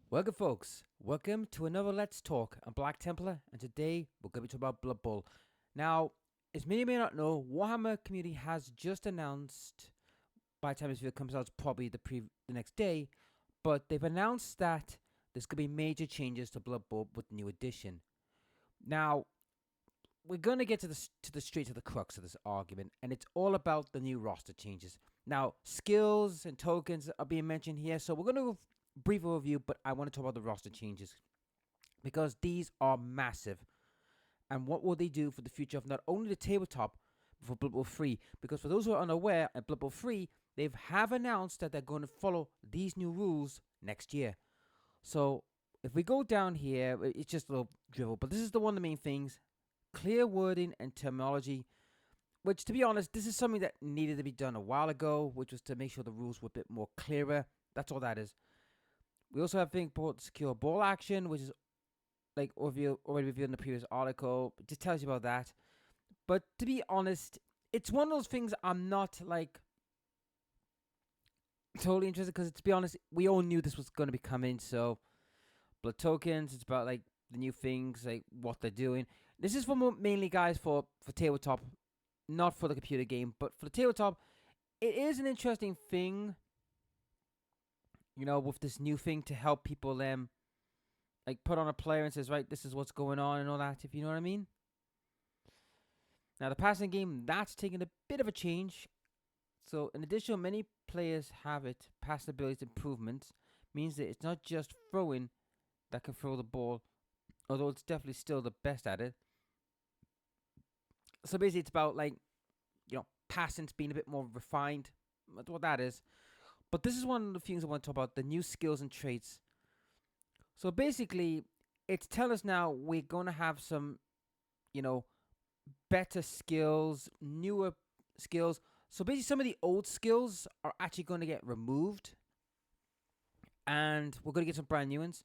Welcome, folks. Welcome to another Let's Talk. I'm Black Templar, and today we're going to be talking about Blood Bowl. Now, as many may not know, Warhammer Community has just announced, by the time this video comes out, it's probably the next day, but they've announced that there's going to be major changes to Blood Bowl with the new edition. Now, we're going to get to the straight to the crux of this argument, and it's all about the new roster changes. Now, skills and tokens are being mentioned here, so we're going to brief overview, but I want to talk about the roster changes because these are massive. And what will they do for the future of not only the tabletop, but for Blood Bowl 3? Because for those who are unaware, at Blood Bowl 3, they have announced that they're going to follow these new rules next year. So if we go down here, it's just a little drivel, but this is one of the main things: clear wording and terminology. Which, to be honest, this is something that needed to be done a while ago, which was to make sure the rules were a bit more clearer. That's all that is. We also have things called secure ball action, which is like already revealed in the previous article. It just tells you about that. But to be honest, it's one of those things I'm not like totally interested, because to be honest, we all knew this was going to be coming. So blood tokens, it's about like the new things, like what they're doing. This is for mainly guys for tabletop, not for the computer game, but for the tabletop. It is an interesting thing, with this new thing to help people like put on a player and says, right, this is what's going on and all that, if you know what I mean. Now, the passing game, that's taken a bit of a change. So, in addition, many players have it. Passing ability improvements means that it's not just throwing that can throw the ball, although it's definitely still the best at it. So, basically, it's about like, passing's being a bit more refined. That's what that is. But this is one of the things I want to talk about: the new skills and traits. So basically, it's telling us now we're going to have some, better skills, newer skills. So basically, some of the old skills are actually going to get removed, and we're going to get some brand new ones.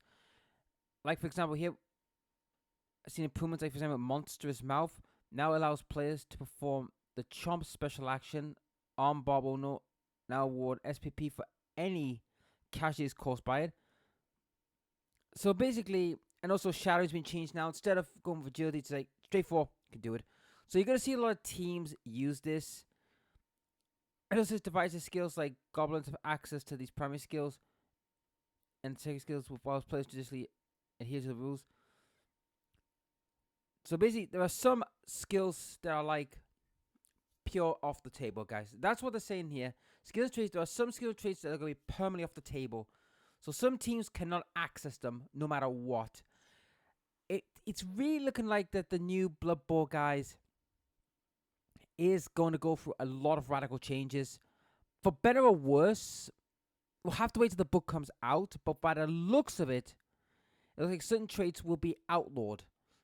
Like, for example, here, I've seen improvements, like, for example, Monstrous Mouth now allows players to perform the Chomp special action. Arm Bob will now award SPP for any casualties caused by it. So basically, and also Shadow's been changed now. Instead of going for agility, it's like straight for you can do it. So you're gonna see a lot of teams use this. And also devices skills like goblins have access to these primary skills and secondary skills, while players traditionally adhere to the rules. So basically, there are some skills that are like pure off the table, guys. That's what they're saying here. Skills traits. There are some skill traits that are going to be permanently off the table. So some teams cannot access them no matter what. It's really looking like that the new Blood Bowl, guys, is going to go through a lot of radical changes. For better or worse, we'll have to wait till the book comes out. But by the looks of it, it looks like certain traits will be outlawed.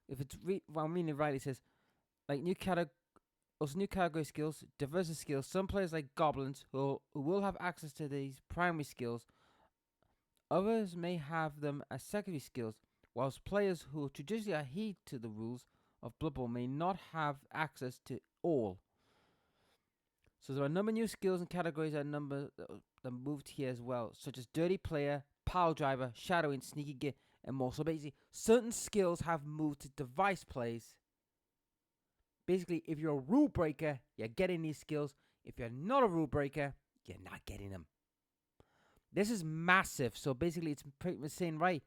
If it's well, I'm reading it right, it says like new category skills, diversity skills. Some players like goblins who will have access to these primary skills. Others may have them as secondary skills, whilst players who traditionally adhere to the rules of Blood Bowl may not have access to all. So there are a number of new skills and categories that moved here as well, such as Dirty Player, Pile Driver, Shadowing, Sneaky Gear, and more. So basically, certain skills have moved to device plays. Basically, if you're a rule breaker, you're getting these skills. If you're not a rule breaker, you're not getting them. This is massive. So basically, it's pretty much saying, right,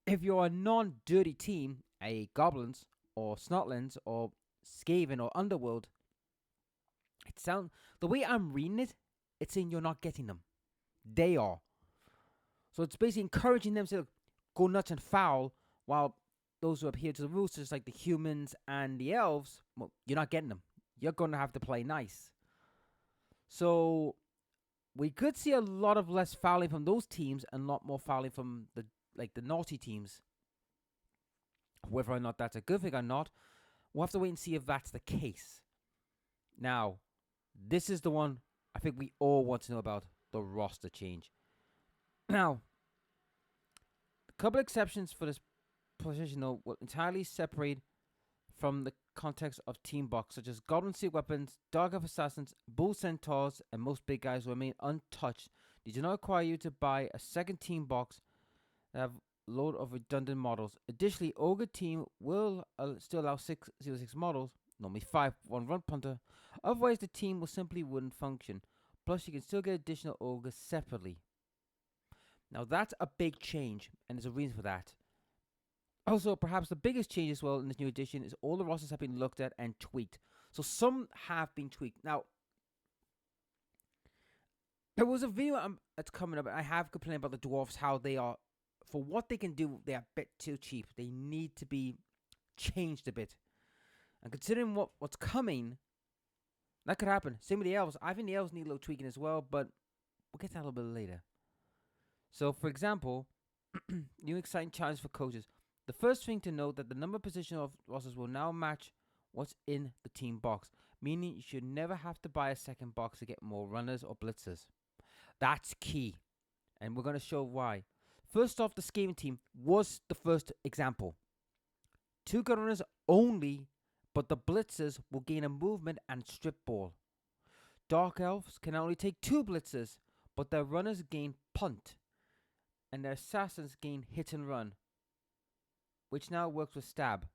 if you're a non-dirty team, a Goblins or Snotlings or Skaven or Underworld, the way I'm reading it, it's saying you're not getting them. They are. So it's basically encouraging them to go nuts and foul, while those who adhere to the rules, just like the humans and the elves, well, you're not getting them. You're going to have to play nice. So we could see a lot of less fouling from those teams and a lot more fouling from the naughty teams. Whether or not that's a good thing or not, we'll have to wait and see if that's the case. Now, this is the one I think we all want to know about: the roster change. Now, a couple exceptions for this position, though, will entirely separate from the context of team box, such as Goblin Sea Weapons, Dark Elf Assassins, Bull Centaurs, and most big guys will remain untouched. They do not require you to buy a second team box. They have load of redundant models. Additionally, Ogre team will still allow 606 models, normally 5 1 run punter. Otherwise, the team will simply wouldn't function. Plus, you can still get additional Ogres separately. Now, that's a big change, and there's a reason for that. Also, perhaps the biggest change as well in this new edition is all the rosters have been looked at and tweaked. So some have been tweaked. Now, there was a video that's coming up. I have complained about the dwarfs, how they are, for what they can do, they are a bit too cheap. They need to be changed a bit. And considering what's coming, that could happen. Same with the elves. I think the elves need a little tweaking as well, but we'll get to that a little bit later. So, for example, new exciting challenge for coaches. The first thing to note that the number position of rosters will now match what's in the team box, meaning you should never have to buy a second box to get more runners or blitzers. That's key, and we're going to show why. First off, the Skaven team was the first example. 2 gun runners only, but the blitzers will gain a movement and strip ball. Dark elves can only take 2 blitzers, but their runners gain punt, and their assassins gain hit and run, which now works with stab.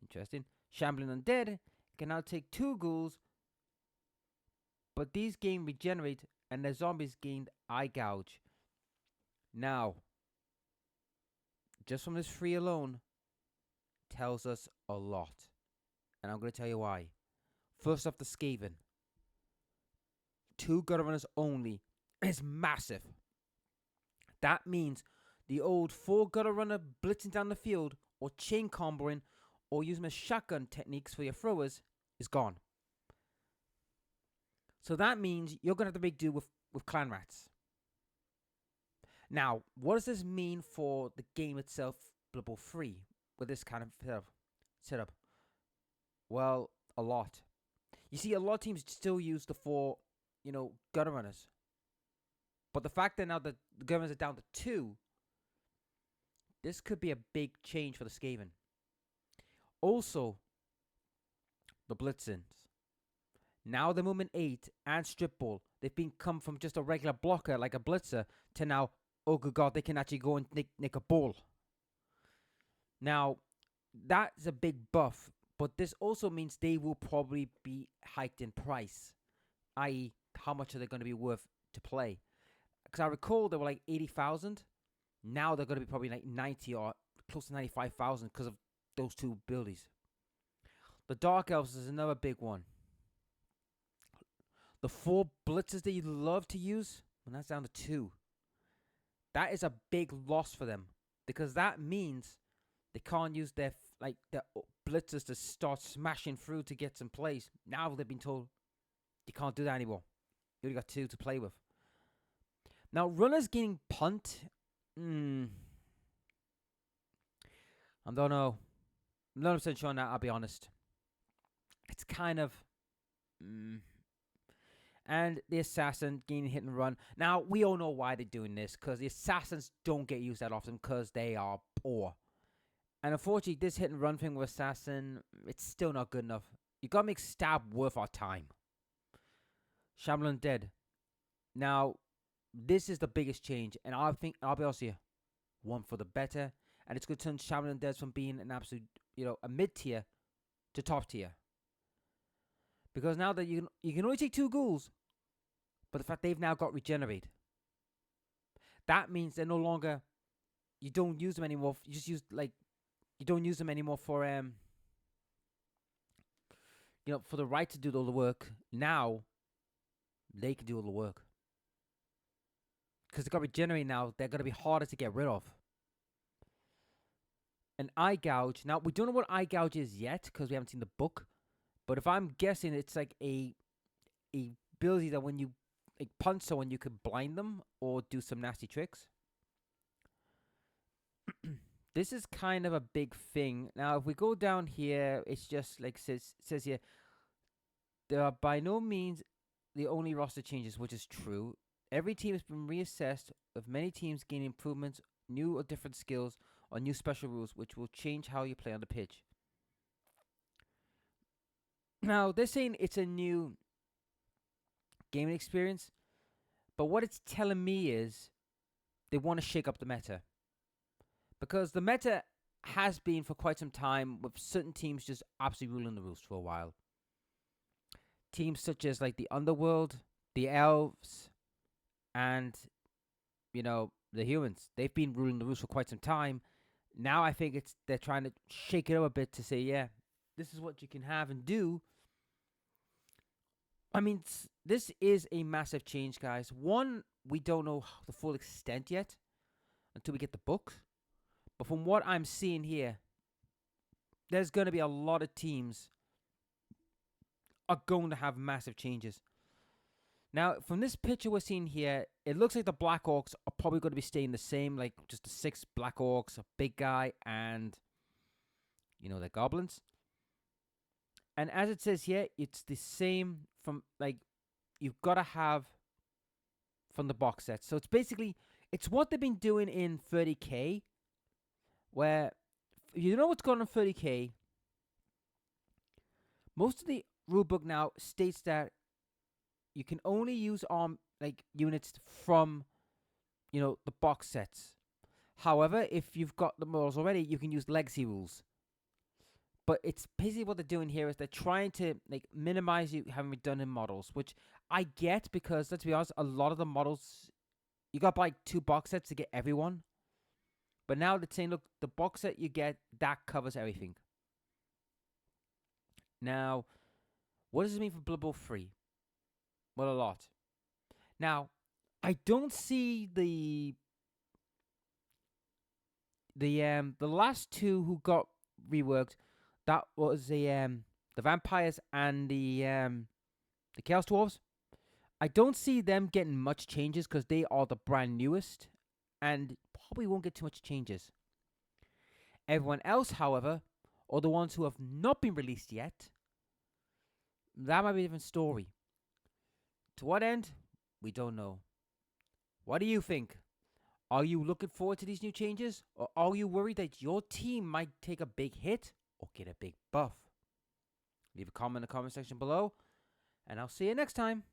Interesting. Shambling Undead can now take 2 ghouls, but these gain regenerate, and their zombies gain eye gouge. Now, just from this free alone, tells us a lot. And I'm going to tell you why. First off, the Skaven. 2 gutter runners only is massive. That means the old 4 gutter runner blitzing down the field, or chain comboing, or using a shotgun techniques for your throwers is gone. So that means you're going to have to make do with clan rats. Now, what does this mean for the game itself, Blood Bowl 3, with this kind of setup? Well, a lot. You see, a lot of teams still use the 4, gutter runners. But the fact that now the gutter runners are down to 2, this could be a big change for the Skaven. Also, the Blitzins. Now the movement 8 and strip ball, they've come from just a regular blocker like a blitzer to now, oh good god, they can actually go and nick a ball. Now, that's a big buff, but this also means they will probably be hiked in price, i.e. how much are they going to be worth to play? Because I recall they were like 80,000. Now they're going to be probably like 90 or close to 95,000 because of those 2 abilities. The Dark Elves is another big one. The 4 blitzers that you love to use, well, that's down to 2. That is a big loss for them, because that means they can't use their blitzers to start smashing through to get some plays. Now they've been told you can't do that anymore. You only got 2 to play with. Now runners gaining punt. I don't know. I'm not 100% sure on that, I'll be honest. It's kind of and the assassin gaining hit and run. Now, we all know why they're doing this, because the assassins don't get used that often because they are poor. And unfortunately, this hit and run thing with assassin, it's still not good enough. You gotta make stab worth our time. Shambling Undead. Now, this is the biggest change, and I think, I'll be honest with you, one for the better, and it's going to turn Shambling Undead from being an absolute, a mid-tier to top tier. Because now that you can only take 2 ghouls, but the fact they've now got regenerate, that means they're no longer, you don't use them anymore. You just use you don't use them anymore for for the right to do all the work. Now they can do all the work because they got regenerate. Now they're gonna be harder to get rid of. An eye gouge. Now we don't know what eye gouge is yet because we haven't seen the book. But if I'm guessing, it's like a ability that when you punch someone, you can blind them or do some nasty tricks. This is kind of a big thing. Now, if we go down here, it's just like says here, there are by no means the only roster changes, which is true. Every team has been reassessed, with many teams gaining improvements, new or different skills, or new special rules, which will change how you play on the pitch. Now, they're saying it's a new gaming experience, but what it's telling me is they want to shake up the meta. Because the meta has been for quite some time with certain teams just absolutely ruling the roost for a while. Teams such as like the Underworld, the Elves, and the humans. They've been ruling the roost for quite some time. Now I think they're trying to shake it up a bit to say, yeah, this is what you can have and do. I mean, this is a massive change, guys. One, we don't know the full extent yet until we get the book. But from what I'm seeing here, there's going to be a lot of teams are going to have massive changes. Now, from this picture we're seeing here, it looks like the Black Orcs are probably going to be staying the same, like just the 6 Black Orcs, a big guy, and, the goblins. And as it says here, it's the same from, like, you've got to have from the box set. So it's basically, it's what they've been doing in 30K, where, you know what's going on 30K, most of the rulebook now states that you can only use units from, the box sets. However, if you've got the models already, you can use legacy rules. But it's basically what they're doing here is they're trying to minimize you having redundant models, which I get because, let's be honest, a lot of the models, you got to buy 2 box sets to get everyone. But now they're saying, look, the box set you get, that covers everything. Now, what does it mean for Blood Bowl 3? Well, a lot. Now, I don't see the last 2 who got reworked. That was the vampires and the Chaos Dwarves. I don't see them getting much changes because they are the brand newest and probably won't get too much changes. Everyone else, however, or the ones who have not been released yet, that might be a different story. To what end? We don't know. What do you think? Are you looking forward to these new changes? Or are you worried that your team might take a big hit or get a big buff? Leave a comment in the comment section below, and I'll see you next time.